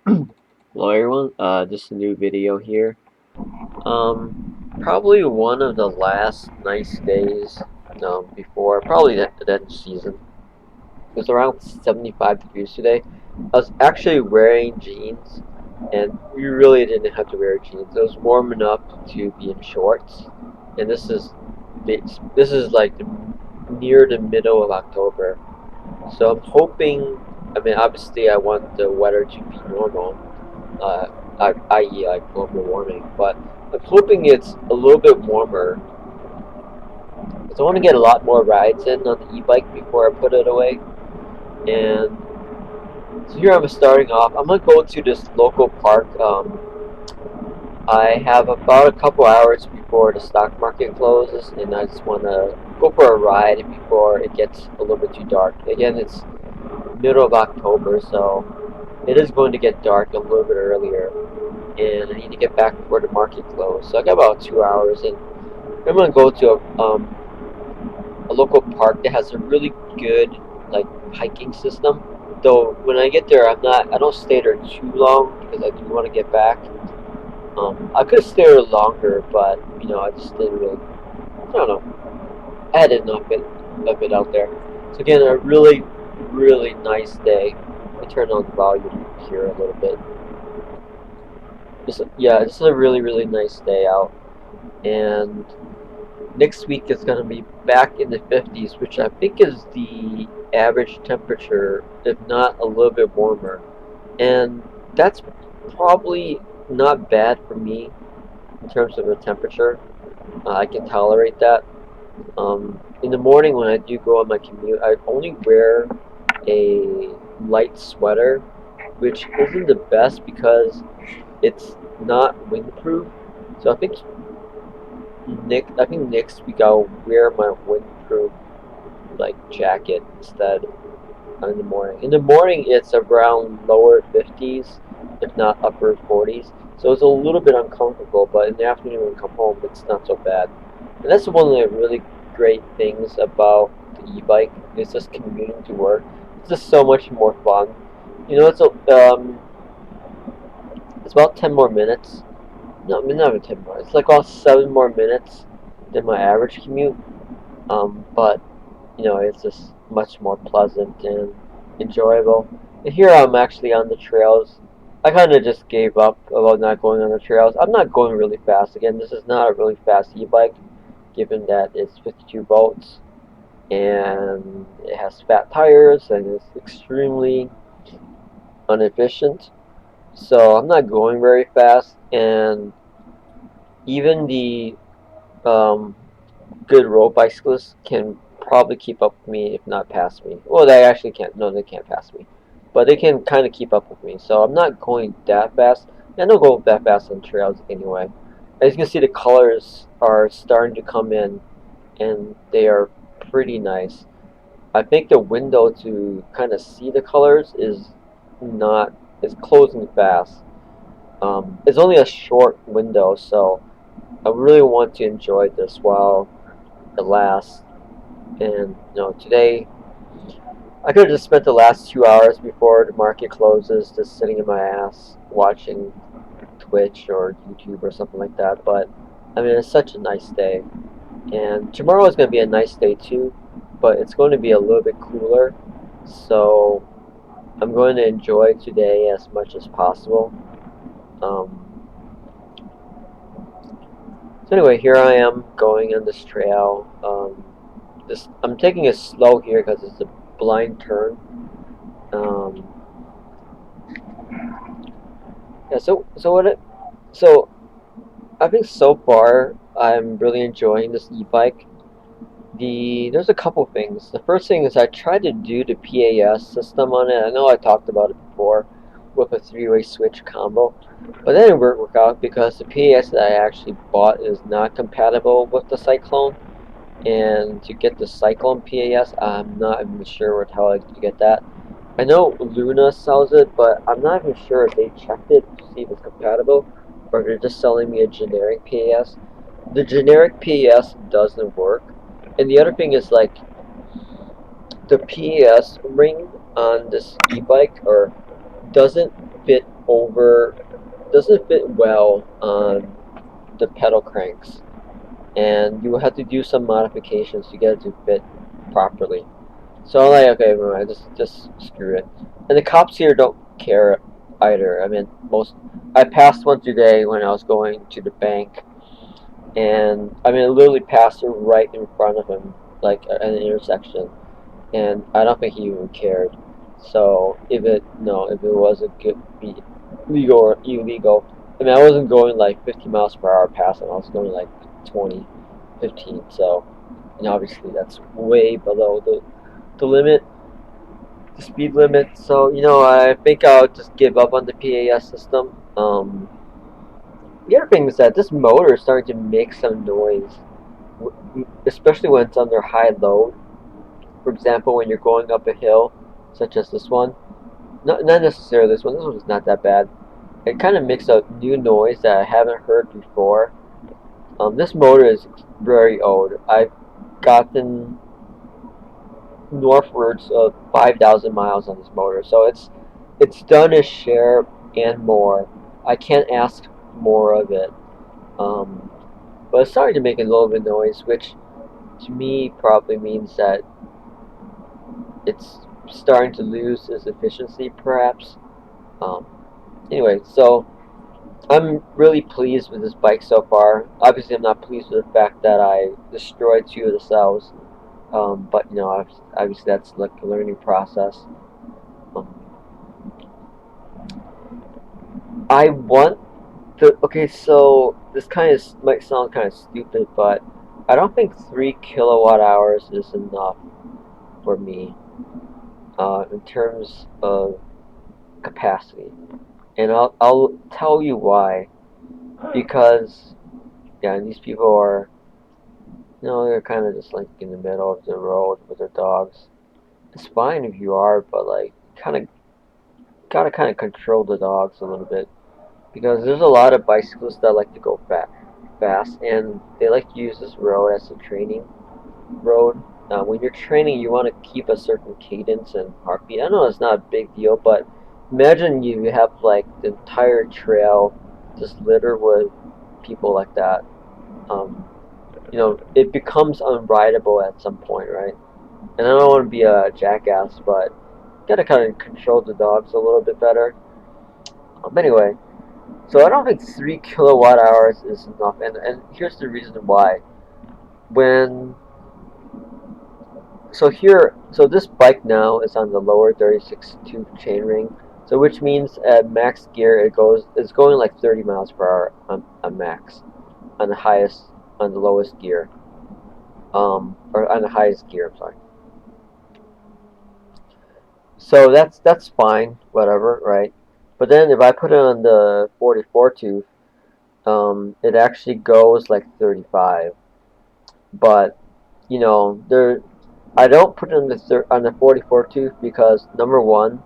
Hello everyone, just a new video here. Probably one of the last nice days before, probably that season. It was around 75 degrees today. I was actually wearing jeans, and we really didn't have to wear jeans. It was warm enough to be in shorts, and this is like near the middle of October. So I'm hoping. I mean, obviously, I want the weather to be normal, uh, i.e., like global warming. But I'm hoping it's a little bit warmer because I want to get a lot more rides in on the e-bike before I put it away. And so here I'm starting off. I'm gonna go to this local park. I have about a couple hours before the stock market closes, and I just want to go for a ride before it gets a little bit too dark. Again, it's middle of October, so it is going to get dark a little bit earlier, and I need to get back before the market closes. So I got about 2 hours, and I'm gonna go to a local park that has a really good like hiking system. Though when I get there, I don't stay there too long because I do want to get back. I could stay there longer, but I just didn't really. I don't know. I had enough of it out there. So again, a really, really nice day. Let me turn on the volume here a little bit. Yeah, this is a really, really nice day out, and next week is going to be back in the 50s, which I think is the average temperature, if not a little bit warmer. And that's probably not bad for me in terms of the temperature. I can tolerate that. In the morning when I do go on my commute, I only wear a light sweater, which isn't the best because it's not windproof. So I think next week I'll wear my windproof like jacket instead in the morning. In the morning it's around lower 50s, if not upper 40s. So it's a little bit uncomfortable, but in the afternoon when I come home it's not so bad. And that's one of the really great things about the e-bike is just commuting to work. It's just so much more fun. It's about 10 more minutes. No, I mean, not even 10 more. It's like about 7 more minutes than my average commute. But it's just much more pleasant and enjoyable. And here I'm actually on the trails. I kind of just gave up about not going on the trails. I'm not going really fast. Again, this is not a really fast e-bike, given that it's 52 volts and it has fat tires and it's extremely inefficient. So I'm not going very fast, and even the um, good road bicyclists can probably keep up with me, if not pass me. Well, they actually can't. No, they can't pass me, but they can kind of keep up with me. So I'm not going that fast. I don't go that fast on trails anyway. As you can see, the colors are starting to come in, and they are pretty nice. I think the window to kind of see the colors not is closing fast. It's only a short window, so I really want to enjoy this while it lasts. And today I could have just spent the last 2 hours before the market closes just sitting in my ass watching Twitch or YouTube or something like that. But I mean, it's such a nice day, and tomorrow is going to be a nice day too, but it's going to be a little bit cooler. So I'm going to enjoy today as much as possible. Um, so anyway, here I am going on this trail. I'm taking it slow here because it's a blind turn. Um, yeah. So I think so far I'm really enjoying this e-bike. There's a couple things. The first thing is I tried to do the PAS system on it. I know I talked about it before with a three-way switch combo, but that didn't work out because the PAS that I actually bought is not compatible with the Cyclone. And to get the Cyclone PAS, I'm not even sure what the hell I to get that. I know Luna sells it, but I'm not even sure if they checked it to see if it's compatible, or if they're just selling me a generic PAS. The generic PAS doesn't work. And the other thing is like the PAS ring on this e-bike or doesn't fit over, doesn't fit well on the pedal cranks, and you will have to do some modifications to get it to fit properly. So I'm like, okay, never mind, just screw it. And the cops here don't care either. I mean, I passed one today when I was going to the bank, and I mean, I literally passed her right in front of him, like at an intersection, and I don't think he even cared. So if it was a good be legal or illegal, I mean, I wasn't going like 50 miles per hour passing. I was going like 20, 15. So, and obviously that's way below the limit, the speed limit. So I think I'll just give up on the PAS system. The other thing is that this motor is starting to make some noise, especially when it's under high load. For example, when you're going up a hill, such as this one. Not necessarily this one. This one's not that bad. It kind of makes a new noise that I haven't heard before. This motor is very old. I've gotten northwards of 5,000 miles on this motor, so it's done its share and more. I can't ask more of it. Um, but it's starting to make a little bit of noise, which to me probably means that it's starting to lose its efficiency, perhaps. Um, anyway, so I'm really pleased with this bike so far. Obviously, I'm not pleased with the fact that I destroyed two of the cells, but obviously that's like a learning process. Um, I want okay, so this kind of might sound kind of stupid, but I don't think 3 kilowatt hours is enough for me in terms of capacity, and I'll tell you why. Because yeah, these people are they're kind of just like in the middle of the road with their dogs. It's fine if you are, but like kind of gotta kind of control the dogs a little bit because there's a lot of bicyclists that like to go fast, and they like to use this road as a training road. When you're training, you want to keep a certain cadence and heartbeat. I know it's not a big deal, but imagine you have like the entire trail just littered with people like that. Um, it becomes unrideable at some point, right? And I don't want to be a jackass, but gotta kind of control the dogs a little bit better. Anyway, so I don't think 3 kilowatt hours is enough, and here's the reason why. When so this bike now is on the lower 36 tooth chainring, so which means at max gear it's going like 30 miles per hour on max, on the highest, on the lowest gear, or on the highest gear. I'm sorry. So that's fine, whatever, right? But then if I put it on the 44 tooth, it actually goes like 35. But there I don't put it on the 44 tooth because number one,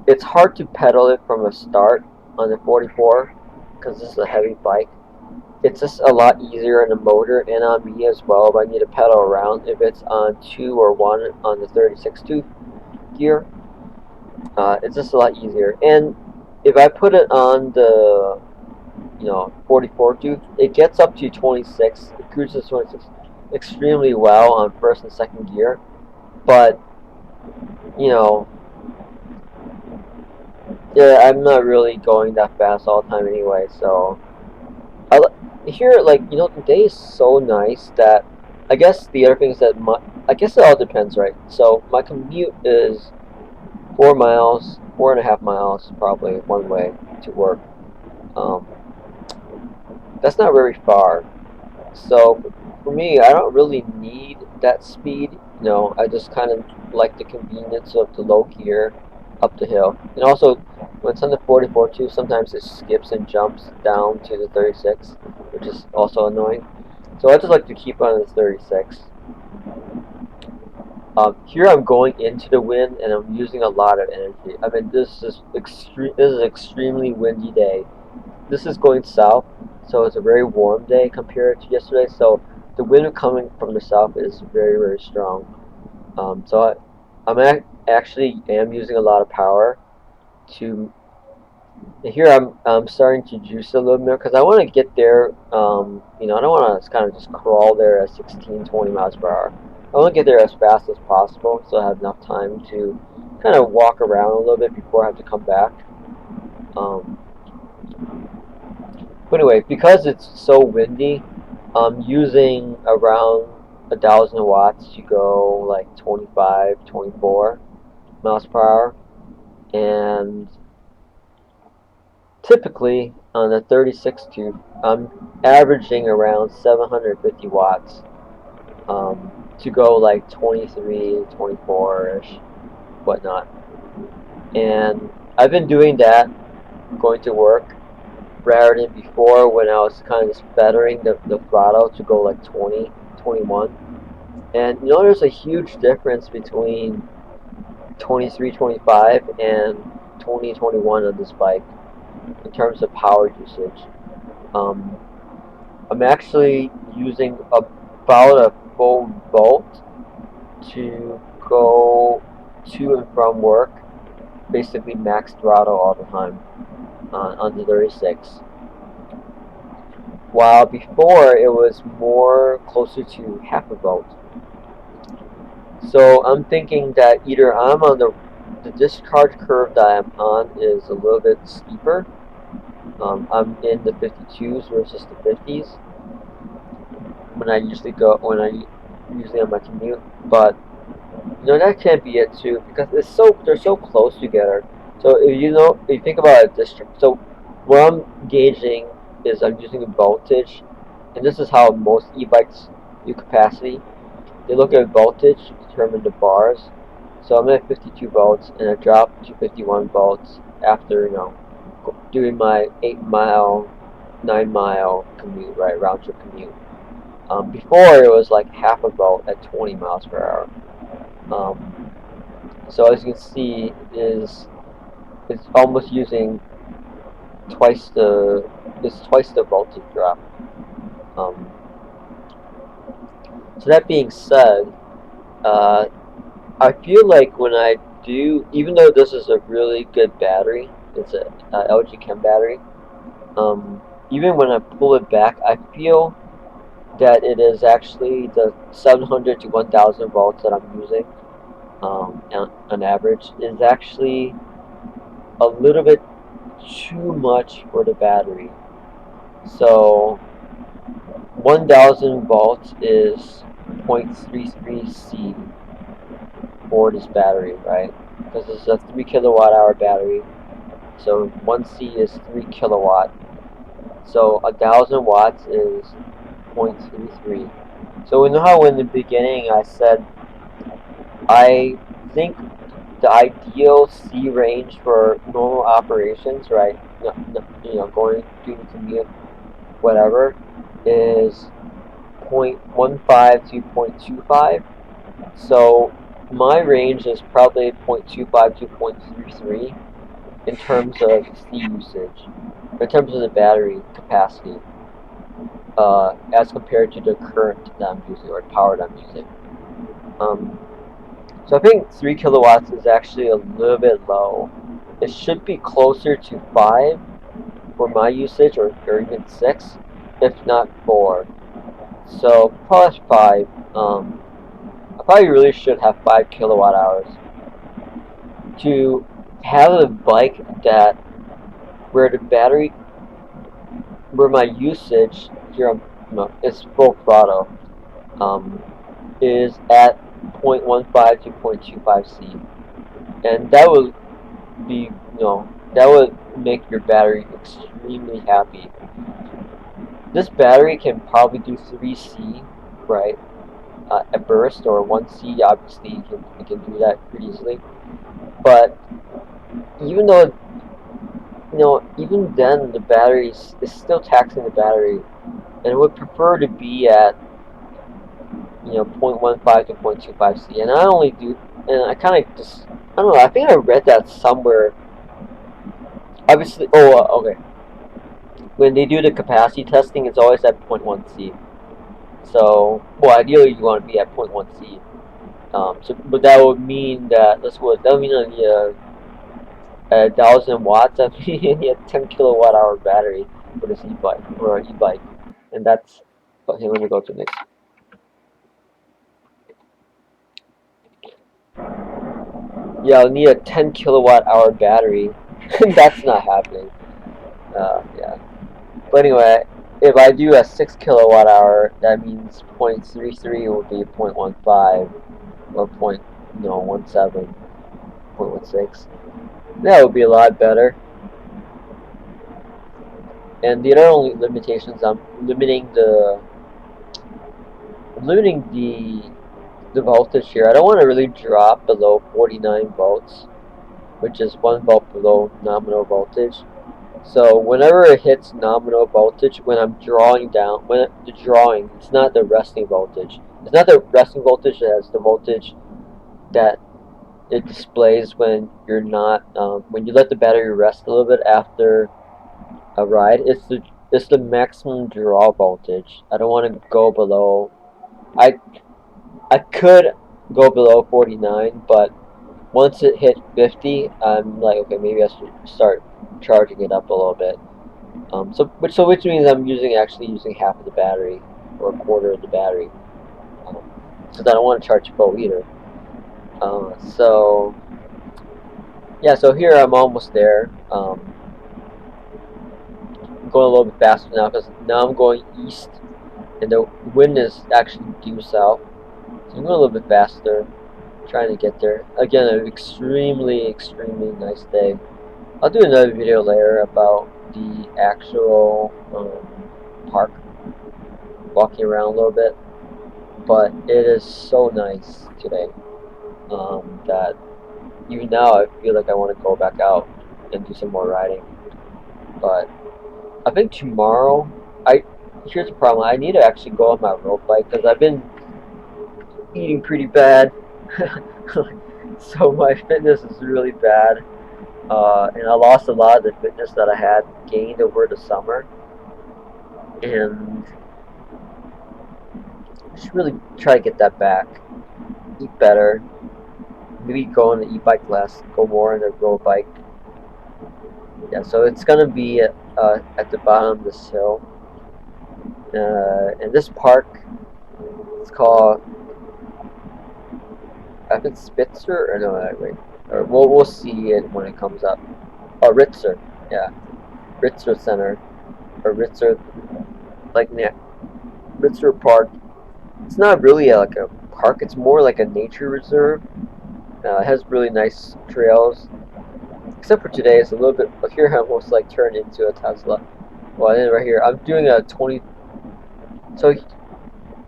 it's hard to pedal it from a start on the 44 because this is a heavy bike. It's just a lot easier on the motor and on me as well if I need to pedal around. If it's on 2 or 1 on the 36 tooth gear, it's just a lot easier. And if I put it on the 44 tooth, it gets up to 26. It cruises 26 extremely well on first and second gear. But you know, yeah, I'm not really going that fast all the time anyway. So here, like the day is so nice that I guess the other thing is that I guess it all depends, right? So my commute is 4 miles, 4.5 miles, probably one way to work. Um, that's not very far. So for me, I don't really need that speed. I just kind of like the convenience of the low gear up the hill. And also, when it's on the 44 too, sometimes it skips and jumps down to the 36, which is also annoying. So I just like to keep on the 36. Here I'm going into the wind and I'm using a lot of energy. I mean, this is extreme. This is an extremely windy day. This is going south, so it's a very warm day compared to yesterday. So the wind coming from the south is very, very strong. So I'm actually am using a lot of power to And here I'm starting to juice a little bit because I want to get there. You know, I don't want to kind of just crawl there at 16, 20 miles per hour. I want to get there as fast as possible so I have enough time to kind of walk around a little bit before I have to come back. Um, but anyway, because it's so windy, I'm using around 1,000 watts to go like 25, 24 miles per hour, and typically on the 36 tube, I'm averaging around 750 watts to go like 23, 24-ish, whatnot. And I've been doing that going to work rather than before when I was kind of just feathering the throttle to go like 20, 21. And you know, there's a huge difference between 23, 25 and 20, 21 on this bike in terms of power usage. Um, I'm actually using about a full volt to go to and from work, basically max throttle all the time on the 36. While before it was more closer to half a volt. So I'm thinking that either I'm on the discharge curve that I'm on is a little bit steeper. I'm in the 52s versus the 50s when I usually on my commute, but you know that can't be it too because they're so close together. So if you think about a district, so what I'm gauging is I'm using a voltage, and this is how most e-bikes do capacity. They look at voltage to determine the bars. So I'm at 52 volts, and I dropped to 51 volts after doing my 8 mile, 9 mile commute, right, round trip commute. Before it was like half a volt at 20 miles per hour. Um, so as you can see, it's almost using twice the twice the voltage drop. Um, so that being said, uh, I feel like when I do, even though this is a really good battery, it's a LG Chem battery. Even when I pull it back, I feel that it is actually the 700 to 1,000 volts that I'm using on average is actually a little bit too much for the battery. So 1,000 volts is 0.33 C for this battery, right? Because it's a 3 kilowatt hour battery. So 1 C is 3 kilowatt. So 1,000 watts is 0.33. So you know how in the beginning I said I think the ideal C range for normal operations, right? Going through the commute, whatever, is 0.15 to 0.25. So my range is probably 0.25 to 0.33 in terms of C usage, in terms of the battery capacity, as compared to the current that I'm using or power that I'm using. So I think 3 kilowatts is actually a little bit low. It should be closer to 5 for my usage, or even 6, if not 4. So plus 5. I probably really should have 5 kilowatt hours to have a bike that where the battery, where my usage here is full throttle, is at 0.15 to 0.25 C, and that would be that would make your battery extremely happy. This battery can probably do 3 C, right? A burst, or 1 C. Obviously, you can do that pretty easily. But even though even then the battery is still taxing the battery, and I would prefer to be at 0.15 to 0.25 C. And I only do, and I kind of just I don't know. I think I read that somewhere. Obviously, okay. When they do the capacity testing, it's always at 0.1 C. So, well, ideally you want to be at 0.1 C. But that would mean that that would mean I need at 1,000 watts, I mean, you need a 10 kilowatt hour battery for this e-bike or e-bike, and that's. Okay, let me go to the next. Yeah, I'll need a 10 kilowatt hour battery. That's not happening. Yeah. But anyway, if I do a 6 kilowatt hour, that means 0.33 will be 0.15 or 0.17, 0.16. That would be a lot better. And the other only limitations, I'm limiting the voltage here. I don't want to really drop below 49 volts, which is 1 volt below nominal voltage. So whenever it hits nominal voltage, when I'm drawing down, when the drawing, it's not the resting voltage. It's not the resting voltage as the voltage that it displays when you're not, when you let the battery rest a little bit after a ride. It's the maximum draw voltage. I don't want to go below. I I could go below 49, but once it hit 50, I'm like, okay, maybe I should start charging it up a little bit. Which means I'm actually using half of the battery or a quarter of the battery. Um, so I don't want to charge full either. So yeah, so here I'm almost there. I'm going a little bit faster now because now I'm going east, and the wind is actually due south. So I'm going a little bit faster, trying to get there. Again, an extremely, extremely nice day. I'll do another video later about the actual park, walking around a little bit. But it is so nice today that even now I feel like I want to go back out and do some more riding. But I think tomorrow, here's the problem. I need to actually go on my road bike because I've been eating pretty bad. So my fitness is really bad. And I lost a lot of the fitness that I had gained over the summer. And I should really try to get that back. Eat better. Maybe go on the e-bike less. Go more on the road bike. Yeah, so it's gonna be at the bottom of this hill. And this park, it's called, I think Spitzer, or no, wait. Or we'll see it when it comes up. Oh, Ritzer. Yeah. Ritzer Center. Or Ritzer, like, Ritzer Park. It's not really like a park, it's more like a nature reserve. It has really nice trails. Except for today, it's a little bit. Here, I almost like turned into a Tesla. Well, I did right here. I'm doing a 20. So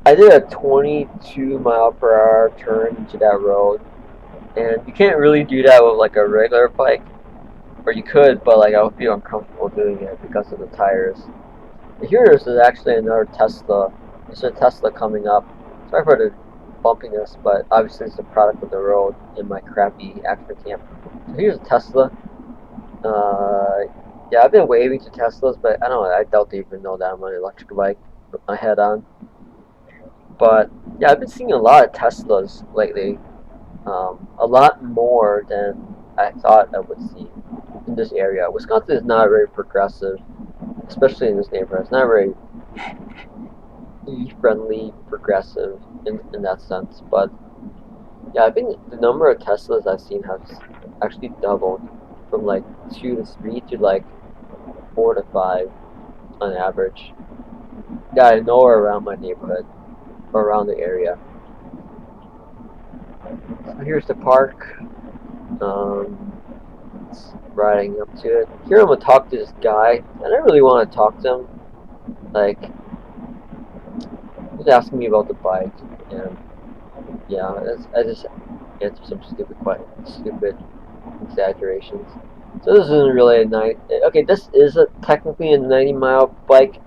I did a 22 mile per hour turn into that road, and you can't really do that with like a regular bike, or you could, but like I would feel uncomfortable doing it because of the tires. And here is actually another Tesla. There's a Tesla coming up. Sorry for the bumpiness, but obviously it's a product of the road in my crappy action camp. So here's a Tesla. Yeah, I've been waving to Teslas, but I don't know. I doubt they even know that I'm on an electric bike with my head on. But yeah, I've been seeing a lot of Teslas lately. A lot more than I thought I would see in this area. Wisconsin is not very progressive, especially in this neighborhood. It's not very e-friendly, progressive in that sense. But yeah, I think the number of Teslas I've seen has actually doubled from like 2 to 3 to like 4 to 5 on average. Yeah, I know around my neighborhood or around the area. So here's the park. Riding up to it. Here I'm gonna talk to this guy. I don't really want to talk to him. Like, he's asking me about the bike, and yeah, I just answer some stupid exaggerations. So this isn't really a okay, this is technically a 90 mile bike,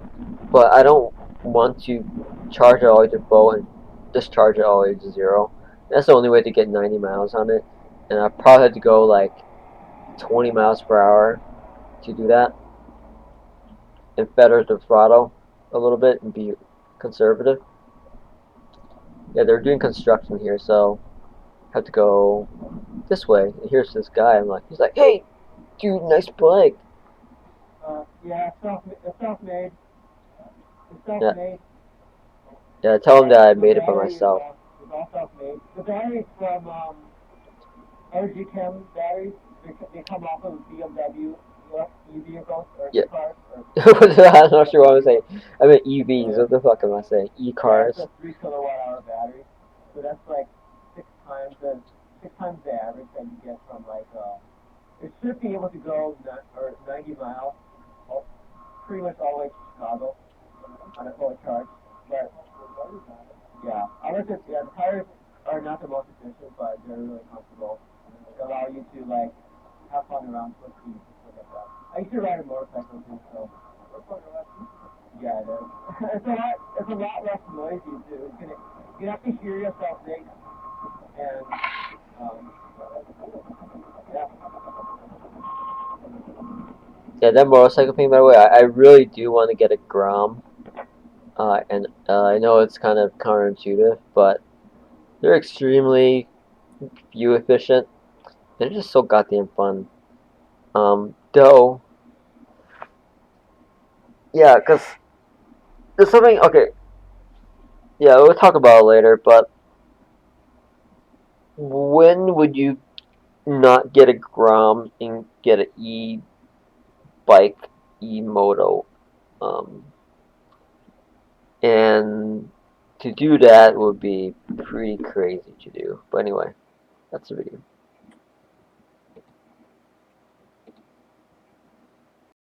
but I don't want to charge it all the way to full and discharge it all the way to 0. That's the only way to get 90 miles on it, and I probably had to go like 20 miles per hour to do that, and feather the throttle a little bit and be conservative. Yeah, they're doing construction here, so I have to go this way. And here's this guy. He's like, hey, Dude, nice bike. Yeah, it's self-made. It's Yeah, self-made. yeah. Tell him that I The made it by battery myself. is all self-made. The batteries from LG Chem batteries. They come off of BMW e-vehicles or Yeah. e-cars or I'm not sure what I'm saying. I mean EVs. What the fuck am I saying? yeah, it's E-cars. a 3 kilowatt hour battery. So that's like six times the average that you get from like it should be able to go 90 miles, all, pretty much all the way to Chicago on a fully charged. But yeah, the tires are not the most efficient, but they're really comfortable. They allow you to like have fun around twisty and stuff like that. I used to ride a motorcycle too, so yeah, it is. It's a lot less noisy too. You have to hear yourself think, and um, yeah, Yeah, that motorcycle thing. By the way, I really do want to get a Grom. And I know it's kind of counterintuitive, but they're extremely fuel efficient. They're just so goddamn fun. Though, yeah, cause there's something. Okay, yeah, we'll talk about it later. But when would you not get a Grom and get an e-bike, e-moto? Um, and to do that would be pretty crazy to do. But anyway, that's the video.